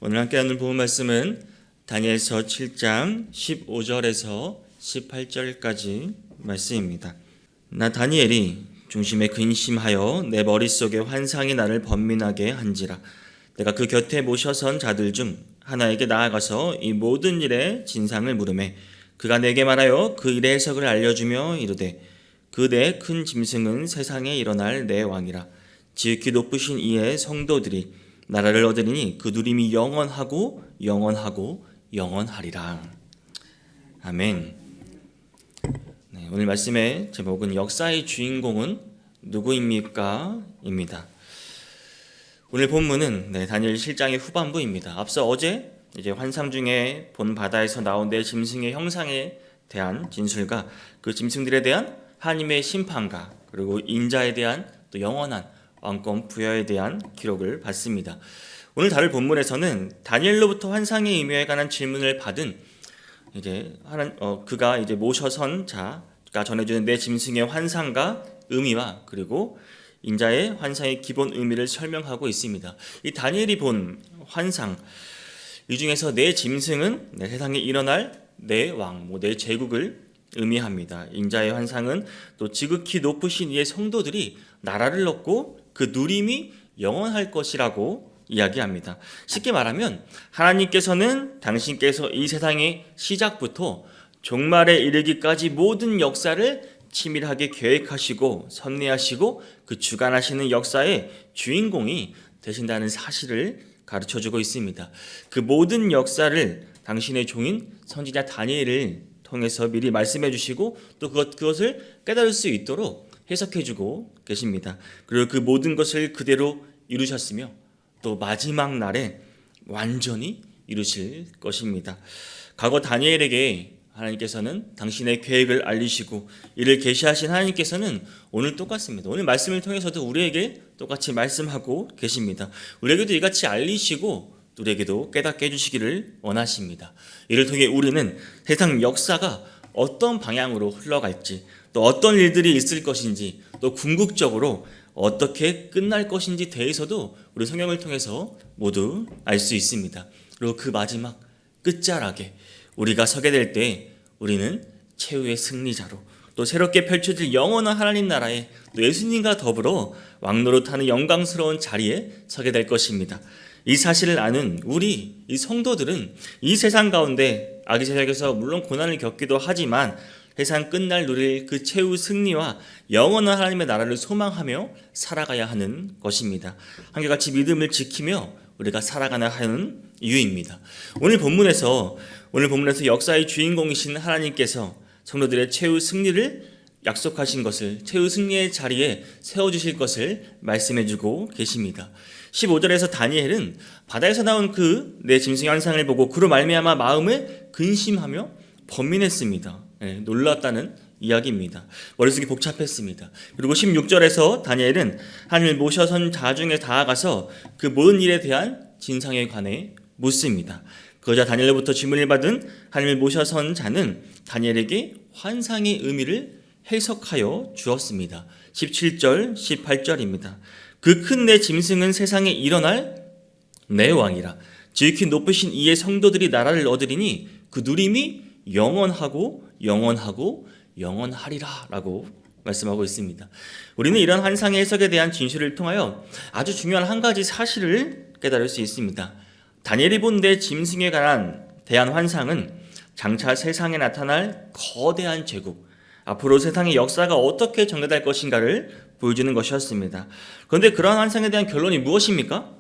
오늘 함께 나눌 본문 말씀은 다니엘서 7장 15절에서 18절까지 말씀입니다. 나 다니엘이 중심에 근심하여 내 머릿속에 환상이 나를 번민하게 한지라. 내가 그 곁에 모셔선 자들 중 하나에게 나아가서 이 모든 일의 진상을 물으매 그가 내게 말하여 그 일의 해석을 알려주며 이르되 그 내 큰 짐승은 세상에 일어날 내 왕이라. 지극히 높으신 이의 성도들이 나라를 얻으리니 그 누림이 영원하고 영원하고 영원하리라. 아멘. 네, 오늘 말씀의 제목은 역사의 주인공은 누구입니까? 입니다. 오늘 본문은 다니엘 7장의 후반부입니다. 앞서 어제 환상 중에 본 바다에서 나온 내 짐승의 형상에 대한 진술과 그 짐승들에 대한 하나님의 심판과 그리고 인자에 대한 또 영원한 왕권 부여에 대한 기록을 받습니다. 오늘 다룰 본문에서는 다니엘로부터 환상의 의미에 관한 질문을 받은 그가 모셔선 자가 전해주는 내 짐승의 환상과 의미와 그리고 인자의 환상의 기본 의미를 설명하고 있습니다. 이 다니엘이 본 환상 이 중에서 내 짐승은 세상에 일어날 내 왕, 내 제국을 의미합니다. 인자의 환상은 또 지극히 높으신 이의 성도들이 나라를 얻고 그 누림이 영원할 것이라고 이야기합니다. 쉽게 말하면 하나님께서는 당신께서 이 세상의 시작부터 종말에 이르기까지 모든 역사를 치밀하게 계획하시고 섭리하시고 그 주관하시는 역사의 주인공이 되신다는 사실을 가르쳐주고 있습니다. 그 모든 역사를 당신의 종인 선지자 다니엘을 통해서 미리 말씀해 주시고 또 그것을 깨달을 수 있도록 해석해 주고 계십니다. 그리고 그 모든 것을 그대로 이루셨으며 또 마지막 날에 완전히 이루실 것입니다. 과거 다니엘에게 하나님께서는 당신의 계획을 알리시고 이를 계시하신 하나님께서는 오늘 똑같습니다. 오늘 말씀을 통해서도 우리에게 똑같이 말씀하고 계십니다. 우리에게도 이같이 알리시고 우리에게도 깨닫게 해주시기를 원하십니다. 이를 통해 우리는 세상 역사가 어떤 방향으로 흘러갈지 또 어떤 일들이 있을 것인지 또 궁극적으로 어떻게 끝날 것인지 대해서도 우리 성경을 통해서 모두 알 수 있습니다. 그리고 그 마지막 끝자락에 우리가 서게 될 때 우리는 최후의 승리자로 또 새롭게 펼쳐질 영원한 하나님 나라에 또 예수님과 더불어 왕노릇하는 영광스러운 자리에 서게 될 것입니다. 이 사실을 아는 우리 이 성도들은 이 세상 가운데 악의 세력에서 물론 고난을 겪기도 하지만 세상 끝날 누릴 그 최후 승리와 영원한 하나님의 나라를 소망하며 살아가야 하는 것입니다. 한결같이 믿음을 지키며 우리가 살아가야 하는 이유입니다. 오늘 본문에서 역사의 주인공이신 하나님께서 성도들의 최후 승리를 약속하신 것을 최후 승리의 자리에 세워주실 것을 말씀해주고 계십니다. 15절에서 다니엘은 바다에서 나온 그 내 짐승의 환상을 보고 그로 말미암아 마음에 근심하며 번민했습니다. 놀랐다는 이야기입니다. 머릿속이 복잡했습니다. 그리고 16절에서 다니엘은 하나님을 모셔선 자 중에 나아가서 그 모든 일에 대한 진상에 관해 묻습니다. 그러자 다니엘로부터 질문을 받은 하나님을 모셔선 자는 다니엘에게 환상의 의미를 해석하여 주었습니다. 17절, 18절입니다. 그 큰 내 짐승은 세상에 일어날 내 왕이라. 지극히 높으신 이의 성도들이 나라를 얻으리니 그 누림이 영원하고 영원하고 영원하리라 라고 말씀하고 있습니다. 우리는 이런 환상의 해석에 대한 진술을 통하여 아주 중요한 한 가지 사실을 깨달을 수 있습니다. 다니엘이 본 내 짐승에 대한 환상은 장차 세상에 나타날 거대한 제국, 앞으로 세상의 역사가 어떻게 전개될 것인가를 보여주는 것이었습니다. 그런데 그러한 환상에 대한 결론이 무엇입니까?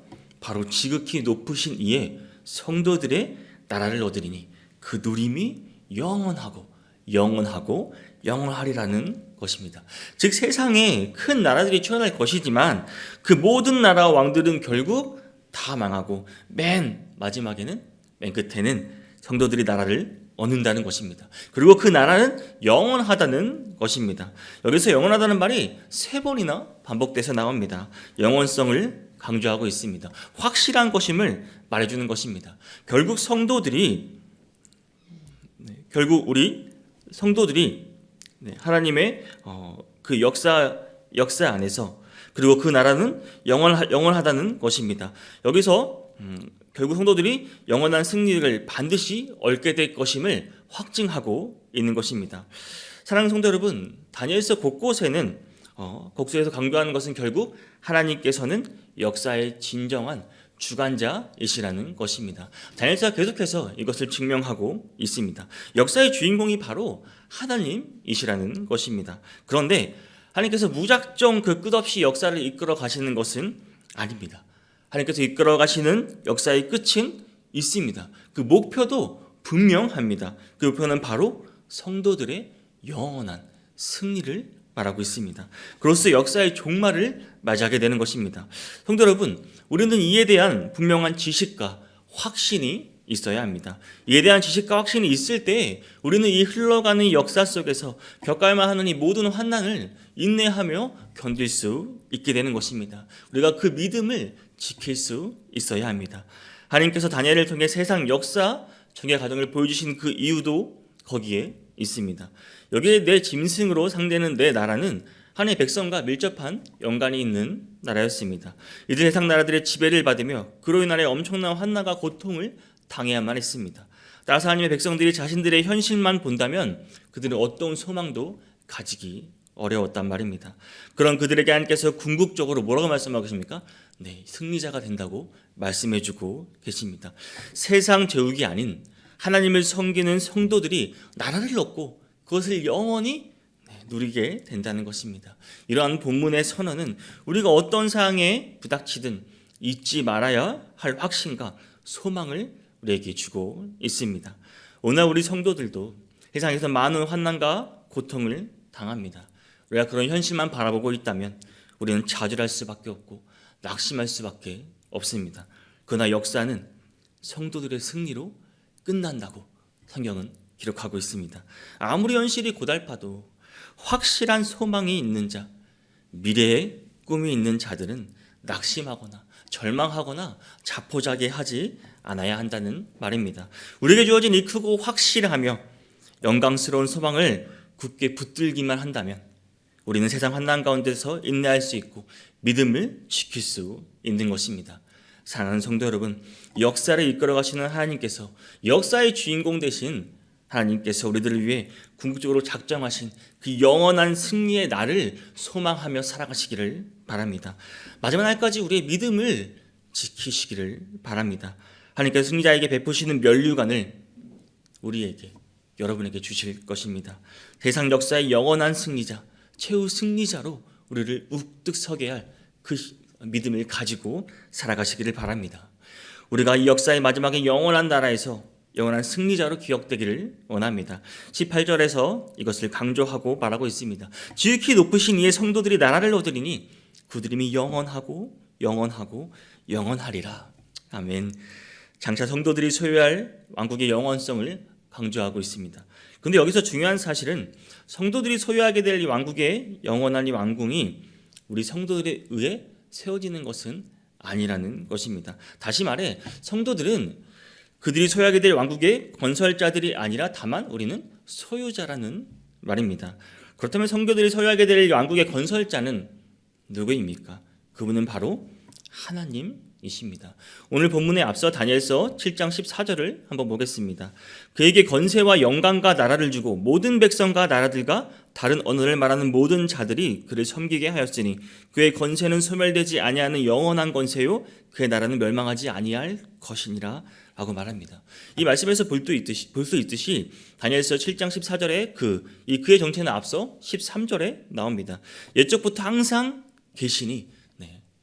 바로 지극히 높으신 이의 성도들의 나라를 얻으리니 그 누림이 영원하고 영원하고 영원하리라는 것입니다. 즉 세상에 큰 나라들이 출현할 것이지만 그 모든 나라와 왕들은 결국 다 망하고 맨 마지막에는 맨 끝에는 성도들이 나라를 얻는다는 것입니다. 그리고 그 나라는 영원하다는 것입니다. 여기서 영원하다는 말이 3번이나 반복돼서 나옵니다. 영원성을 강조하고 있습니다. 확실한 것임을 말해주는 것입니다. 결국 우리 성도들이 하나님의 그 역사 안에서 그리고 그 나라는 영원하다는 것입니다. 여기서 결국 성도들이 영원한 승리를 반드시 얻게 될 것임을 확증하고 있는 것입니다. 사랑하는 성도 여러분, 다니엘서 곳곳에는 곡수에서 강조하는 것은 결국 하나님께서는 역사의 진정한 주관자이시라는 것입니다. 다니엘서가 계속해서 이것을 증명하고 있습니다. 역사의 주인공이 바로 하나님이시라는 것입니다. 그런데 하나님께서 무작정 그 끝없이 역사를 이끌어 가시는 것은 아닙니다. 하나님께서 이끌어 가시는 역사의 끝은 있습니다. 그 목표도 분명합니다. 그 목표는 바로 성도들의 영원한 승리를 말하고 있습니다. 그로써 역사의 종말을 맞이하게 되는 것입니다. 성도 여러분, 우리는 이에 대한 분명한 지식과 확신이 있어야 합니다. 이에 대한 지식과 확신이 있을 때 우리는 이 흘러가는 역사 속에서 겪어야만 하는 이 모든 환난을 인내하며 견딜 수 있게 되는 것입니다. 우리가 그 믿음을 지킬 수 있어야 합니다. 하나님께서 다니엘을 통해 세상 역사 정의 과정을 보여주신 그 이유도 거기에 있습니다. 여기에 내 짐승으로 상대는 내 나라는 하나님의 백성과 밀접한 연관이 있는 나라였습니다. 이들 세상 나라들의 지배를 받으며 그로 인하여 엄청난 환난과 고통을 당해야만 했습니다. 따라서 하나님의 백성들이 자신들의 현실만 본다면 그들은 어떤 소망도 가지기 어려웠단 말입니다. 그런 그들에게 하나님께서 궁극적으로 뭐라고 말씀하고 계십니까? 네, 승리자가 된다고 말씀해주고 계십니다. 세상 제국이 아닌 하나님을 섬기는 성도들이 나라를 얻고 그것을 영원히 누리게 된다는 것입니다. 이러한 본문의 선언은 우리가 어떤 상황에 부닥치든 잊지 말아야 할 확신과 소망을 우리에게 주고 있습니다. 오늘 우리 성도들도 세상에서 많은 환난과 고통을 당합니다. 우리가 그런 현실만 바라보고 있다면 우리는 좌절할 수밖에 없고 낙심할 수밖에 없습니다. 그러나 역사는 성도들의 승리로 끝난다고 성경은 기록하고 있습니다. 아무리 현실이 고달파도 확실한 소망이 있는 자, 미래의 꿈이 있는 자들은 낙심하거나 절망하거나 자포자기하지 않아야 한다는 말입니다. 우리에게 주어진 이 크고 확실하며 영광스러운 소망을 굳게 붙들기만 한다면 우리는 세상 환난 가운데서 인내할 수 있고 믿음을 지킬 수 있는 것입니다. 사랑하는 성도 여러분, 역사를 이끌어 가시는 하나님께서, 역사의 주인공 되신 하나님께서 우리들을 위해 궁극적으로 작정하신 그 영원한 승리의 날을 소망하며 살아가시기를 바랍니다. 마지막 날까지 우리의 믿음을 지키시기를 바랍니다. 하나님께서 승리자에게 베푸시는 면류관을 우리에게, 여러분에게 주실 것입니다. 세상 역사의 영원한 승리자, 최후 승리자로 우리를 우뚝 서게 할 그 믿음을 가지고 살아가시기를 바랍니다. 우리가 이 역사의 마지막에 영원한 나라에서 영원한 승리자로 기억되기를 원합니다. 18절에서 이것을 강조하고 말하고 있습니다. 지극히 높으신 이의 성도들이 나라를 얻으리니 그들임이 영원하고 영원하고 영원하리라. 아멘. 장차 성도들이 소유할 왕국의 영원성을 강조하고 있습니다. 그런데 여기서 중요한 사실은 성도들이 소유하게 될 이 왕국의 영원한 이 왕궁이 우리 성도들에 의해 세워지는 것은 아니라는 것입니다. 다시 말해 성도들은 그들이 소유하게 될 왕국의 건설자들이 아니라 다만 우리는 소유자라는 말입니다. 그렇다면 성도들이 소유하게 될 왕국의 건설자는 누구입니까? 그분은 바로 하나님이십니다. 오늘 본문에 앞서 다니엘서 7장 14절을 한번 보겠습니다. 그에게 건세와 영광과 나라를 주고 모든 백성과 나라들과 다른 언어를 말하는 모든 자들이 그를 섬기게 하였으니 그의 건세는 소멸되지 아니하는 영원한 건세요 그의 나라는 멸망하지 아니할 것이니라 라고 말합니다. 이 말씀에서 볼 수 있듯이 다니엘서 7장 14절에 그의 정체는 앞서 13절에 나옵니다. 옛적부터 항상 계시니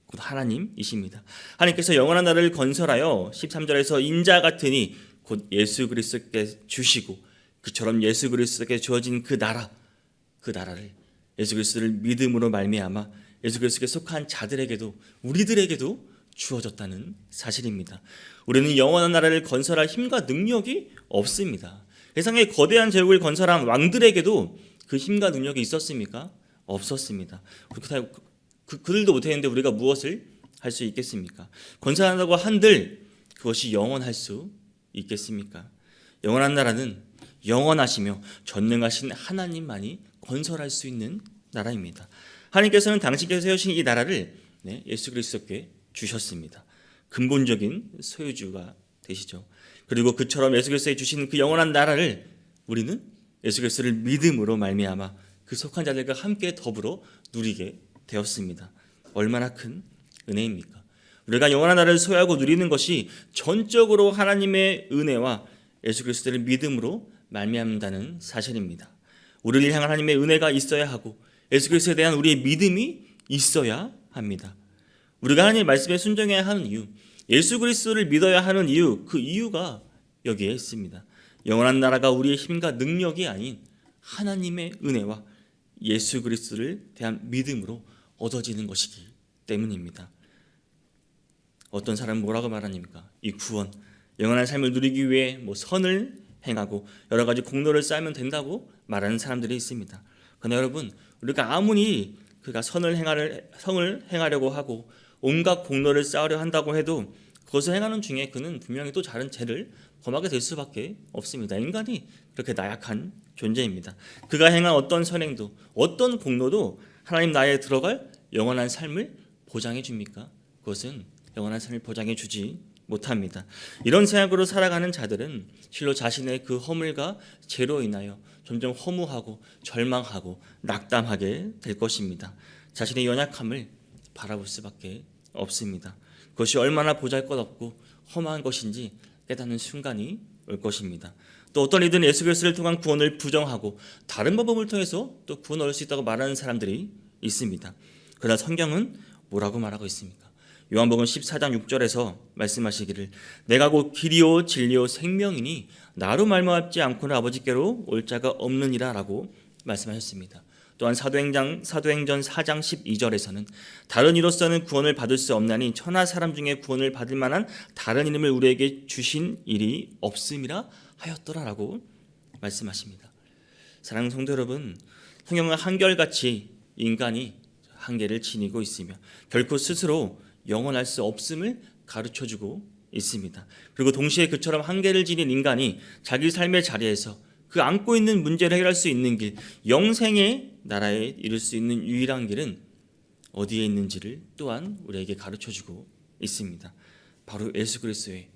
곧 하나님이십니다. 하나님께서 영원한 나라를 건설하여 13절에서 인자 같으니 곧 예수 그리스도께 주시고 그처럼 예수 그리스도께 주어진 그 나라를 예수 그리스도를 믿음으로 말미암아 예수 그리스도께 속한 자들에게도 우리들에게도 주어졌다는 사실입니다. 우리는 영원한 나라를 건설할 힘과 능력이 없습니다. 세상의 거대한 제국을 건설한 왕들에게도 그 힘과 능력이 있었습니까? 없었습니다. 그들도 못했는데 우리가 무엇을 할 수 있겠습니까? 건설한다고 한들 그것이 영원할 수 있겠습니까? 영원한 나라는 영원하시며 전능하신 하나님만이 건설할 수 있는 나라입니다. 하나님께서는 당신께서 세우신 이 나라를 예수 그리스도께 주셨습니다. 근본적인 소유주가 되시죠. 그리고 그처럼 예수 그리스도에 주신 그 영원한 나라를 우리는 예수 그리스도를 믿음으로 말미암아 그 속한 자들과 함께 더불어 누리게 되었습니다. 얼마나 큰 은혜입니까? 우리가 영원한 나라를 소유하고 누리는 것이 전적으로 하나님의 은혜와 예수 그리스도를 믿음으로 말미암는다는 사실입니다. 우리를 향한 하나님의 은혜가 있어야 하고 예수 그리스도에 대한 우리의 믿음이 있어야 합니다. 우리가 하나님의 말씀에 순종해야 하는 이유, 예수 그리스도를 믿어야 하는 이유, 그 이유가 여기에 있습니다. 영원한 나라가 우리의 힘과 능력이 아닌 하나님의 은혜와 예수 그리스도를 대한 믿음으로 얻어지는 것이기 때문입니다. 어떤 사람은 뭐라고 말합니까? 이 구원, 영원한 삶을 누리기 위해 선을 행하고 여러 가지 공로를 쌓으면 된다고 말하는 사람들이 있습니다. 그러나 여러분, 우리가 아무리 그가 성을 행하려고 하고 온갖 공로를 쌓으려 한다고 해도 그것을 행하는 중에 그는 분명히 또 다른 죄를 범하게 될 수밖에 없습니다. 인간이 그렇게 나약한 존재입니다. 그가 행한 어떤 선행도 어떤 공로도 하나님 나라에 들어갈 영원한 삶을 보장해 줍니까? 그것은 영원한 삶을 보장해 주지 못합니다. 이런 생각으로 살아가는 자들은 실로 자신의 그 허물과 죄로 인하여 점점 허무하고 절망하고 낙담하게 될 것입니다. 자신의 연약함을 바라볼 수밖에 없습니다. 그것이 얼마나 보잘것없고 험한 것인지 깨닫는 순간이 올 것입니다. 또 어떤 이들은 예수 그리스도를 통한 구원을 부정하고 다른 방법을 통해서 또 구원을 얻을 수 있다고 말하는 사람들이 있습니다. 그러나 성경은 뭐라고 말하고 있습니까? 요한복음 14장 6절에서 말씀하시기를 내가 곧 길이요 진리요 생명이니 나로 말미암지 않고는 아버지께로 올 자가 없느니라 라고 말씀하셨습니다. 또한 사도행전 4장 12절에서는 다른 이로서는 구원을 받을 수 없나니 천하 사람 중에 구원을 받을 만한 다른 이름을 우리에게 주신 일이 없음이라 하였더라라고 말씀하십니다. 사랑하는 성도 여러분, 성경은 한결같이 인간이 한계를 지니고 있으며 결코 스스로 영원할 수 없음을 가르쳐주고 있습니다. 그리고 동시에 그처럼 한계를 지닌 인간이 자기 삶의 자리에서 그 안고 있는 문제를 해결할 수 있는 길, 영생의 나라에 이룰 수 있는 유일한 길은 어디에 있는지를 또한 우리에게 가르쳐주고 있습니다. 바로 예수 그리스도의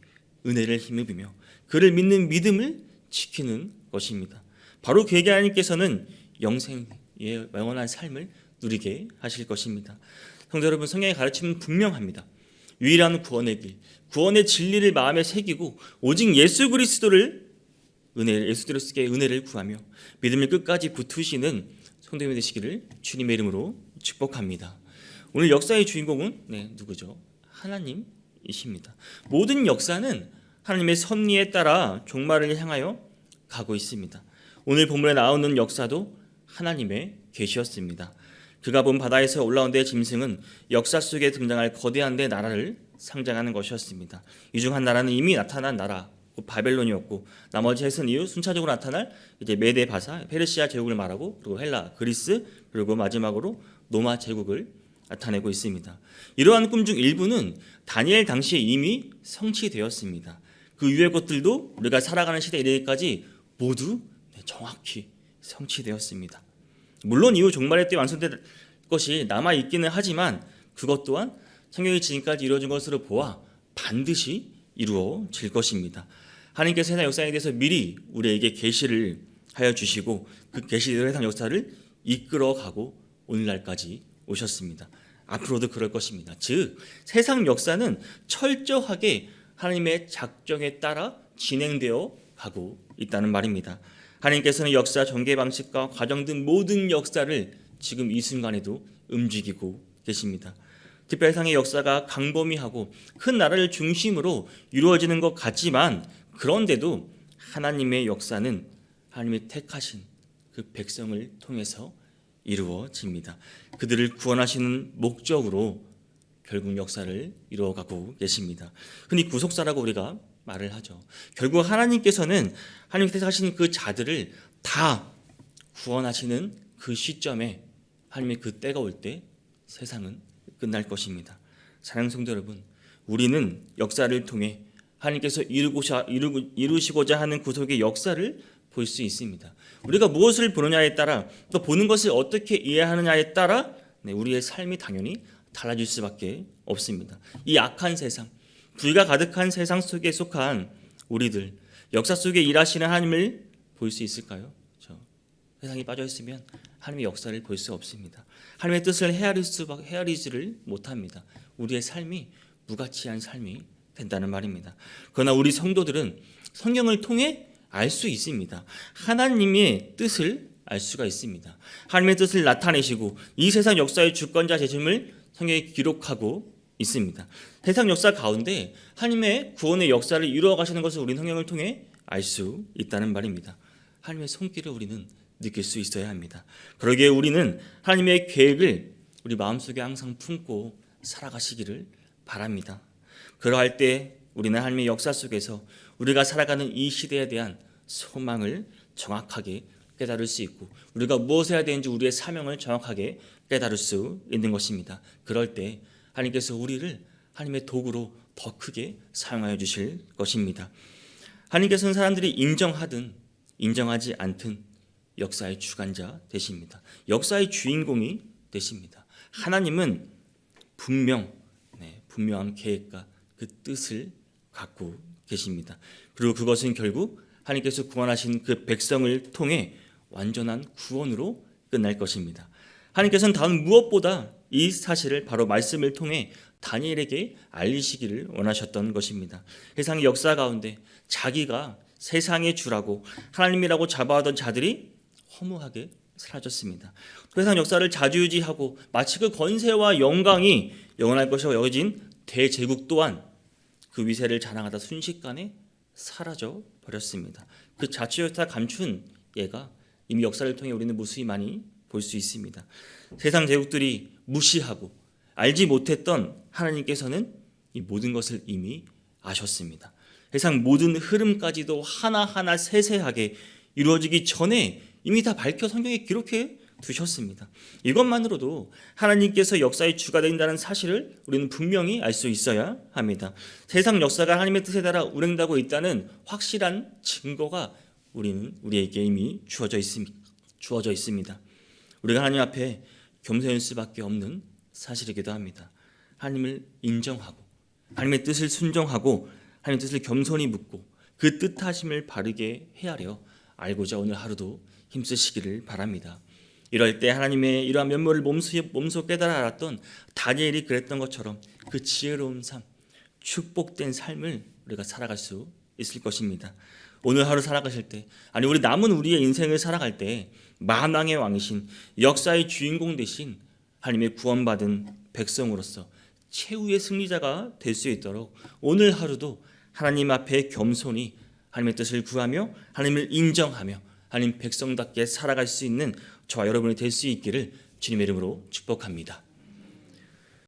은혜를 힘입으며 그를 믿는 믿음을 지키는 것입니다. 바로 그에게 하나님께서는 영생의 영원한 삶을 누리게 하실 것입니다. 성도 여러분, 성경의 가르침은 분명합니다. 유일한 구원의 길, 구원의 진리를 마음에 새기고 오직 예수 그리스도의 은혜를 구하며 믿음을 끝까지 붙으시는 성도님이 되시기를 주님의 이름으로 축복합니다. 오늘 역사의 주인공은 누구죠? 하나님이십니다. 모든 역사는 하나님의 섭리에 따라 종말을 향하여 가고 있습니다. 오늘 본문에 나오는 역사도 하나님의 계시였습니다. 그가 본 바다에서 올라온 데 짐승은 역사 속에 등장할 거대한 데 나라를 상징하는 것이었습니다. 이 중 한 나라는 이미 나타난 나라 바벨론이었고 나머지 셋은 이후 순차적으로 나타날 메데 바사 페르시아 제국을 말하고 그리고 헬라 그리스 그리고 마지막으로 로마 제국을 나타내고 있습니다. 이러한 꿈 중 일부는 다니엘 당시에 이미 성취되었습니다. 그 이후의 것들도 우리가 살아가는 시대에 이르기까지 모두 정확히 성취되었습니다. 물론 이후 종말의 때 완성될 것이 남아 있기는 하지만 그것 또한 성경이 지금까지 이루어진 것으로 보아 반드시 이루어질 것입니다. 하나님께서 세상 역사에 대해서 미리 우리에게 계시를 하여 주시고 그 계시대로 세상 역사를 이끌어가고 오늘날까지 오셨습니다. 앞으로도 그럴 것입니다. 즉 세상 역사는 철저하게 하나님의 작정에 따라 진행되어 가고 있다는 말입니다. 하나님께서는 역사 전개 방식과 과정 등 모든 역사를 지금 이 순간에도 움직이고 계십니다. 특별상의 역사가 강범위하고 큰 나라를 중심으로 이루어지는 것 같지만 그런데도 하나님의 역사는 하나님이 택하신 그 백성을 통해서 이루어집니다. 그들을 구원하시는 목적으로 결국 역사를 이루어가고 계십니다. 흔히 구속사라고 우리가 말을 하죠. 결국 하나님께서는 하나님이 택하신 그 자들을 다 구원하시는 그 시점에 하나님의 그 때가 올 때 세상은 끝날 것입니다. 사랑하는 성도 여러분, 우리는 역사를 통해 하나님께서 이루시고자 하는 구속의 역사를 볼 수 있습니다. 우리가 무엇을 보느냐에 따라 또 보는 것을 어떻게 이해하느냐에 따라 우리의 삶이 당연히 달라질 수밖에 없습니다. 이 악한 세상, 불의가 가득한 세상 속에 속한 우리들, 역사 속에 일하시는 하나님을 볼 수 있을까요? 세상에 빠져 있으면 하나님의 역사를 볼 수 없습니다. 하나님의 뜻을 헤아리지를 못합니다. 우리의 삶이 무가치한 삶이 된다는 말입니다. 그러나 우리 성도들은 성경을 통해 알 수 있습니다. 하나님의 뜻을 알 수가 있습니다. 하나님의 뜻을 나타내시고 이 세상 역사의 주권자 되심을 성경에 기록하고 있습니다. 세상 역사 가운데 하나님의 구원의 역사를 이루어 가시는 것을 우리는 성경을 통해 알 수 있다는 말입니다. 하나님의 손길을 우리는 느낄 수 있어야 합니다. 그러기에 우리는 하나님의 계획을 우리 마음속에 항상 품고 살아가시기를 바랍니다. 그러할 때 우리는 하나님의 역사 속에서 우리가 살아가는 이 시대에 대한 소망을 정확하게 깨달을 수 있고 우리가 무엇을 해야 되는지 우리의 사명을 정확하게 깨달을 수 있는 것입니다. 그럴 때 하나님께서 우리를 하나님의 도구로 더 크게 사용하여 주실 것입니다. 하나님께서는 사람들이 인정하든 인정하지 않든 역사의 주관자 되십니다. 역사의 주인공이 되십니다. 하나님은 분명한 계획과 그 뜻을 갖고 계십니다. 그리고 그것은 결국 하나님께서 구원하신 그 백성을 통해 완전한 구원으로 끝날 것입니다. 하나님께서는 다음 무엇보다 이 사실을 바로 말씀을 통해 다니엘에게 알리시기를 원하셨던 것입니다. 세상의 역사 가운데 자기가 세상의 주라고 하나님이라고 잡아하던 자들이 허무하게 사라졌습니다. 세상 역사를 좌지우지하고 마치 그 권세와 영광이 영원할 것이라고 여겨진 대제국 또한 그 위세를 자랑하다 순식간에 사라져 버렸습니다. 그 자취역사 감춘 예가 이미 역사를 통해 우리는 무수히 많이 볼 수 있습니다. 세상 제국들이 무시하고 알지 못했던 하나님께서는 이 모든 것을 이미 아셨습니다. 세상 모든 흐름까지도 하나하나 세세하게 이루어지기 전에 이미 다 밝혀 성경에 기록해 두셨습니다. 이것만으로도 하나님께서 역사의 주가 된다는 사실을 우리는 분명히 알 수 있어야 합니다. 세상 역사가 하나님의 뜻에 따라 운행되고 있다는 확실한 증거가 우리에게 이미 주어져 있습니다. 우리가 하나님 앞에 겸손할 수밖에 없는 사실이기도 합니다. 하나님을 인정하고 하나님의 뜻을 순종하고 하나님의 뜻을 겸손히 묻고 그 뜻하심을 바르게 헤아려 알고자 오늘 하루도 힘쓰시기를 바랍니다. 이럴 때 하나님의 이러한 면모를 몸소 깨달아 알았던 다니엘이 그랬던 것처럼 그 지혜로운 삶, 축복된 삶을 우리가 살아갈 수 있을 것입니다. 오늘 하루 살아가실 때, 아니 우리 남은 우리의 인생을 살아갈 때 만왕의 왕이신 역사의 주인공 되신 하나님의 구원받은 백성으로서 최후의 승리자가 될 수 있도록 오늘 하루도 하나님 앞에 겸손히 하나님의 뜻을 구하며 하나님을 인정하며 하나님 백성답게 살아갈 수 있는 저와 여러분이 될 수 있기를 주님의 이름으로 축복합니다.